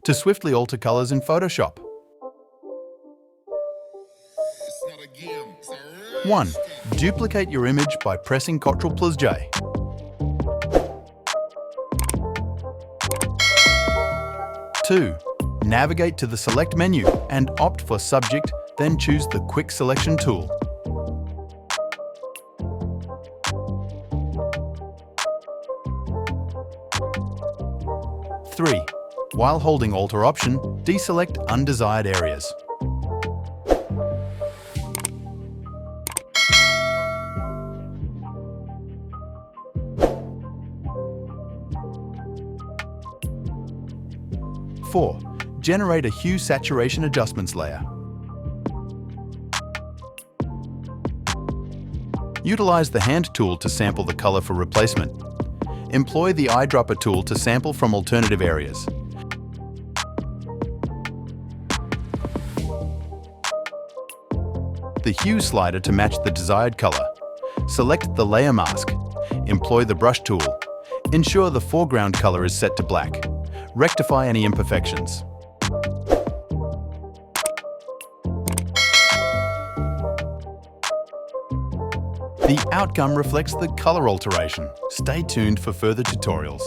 To swiftly alter colors in Photoshop. 1. Duplicate your image by pressing Ctrl+J. 2. Navigate to the Select menu and opt for Subject, then choose the Quick Selection tool. 3. While holding Alt or Option, deselect undesired areas. 4. Generate a hue saturation adjustments layer. Utilize the Hand tool to sample the color for replacement. Employ the Eyedropper tool to sample from alternative areas. The Hue slider to match the desired color. Select the Layer Mask. Employ the Brush tool. Ensure the foreground color is set to black. Rectify any imperfections. The outcome reflects the color alteration. Stay tuned for further tutorials.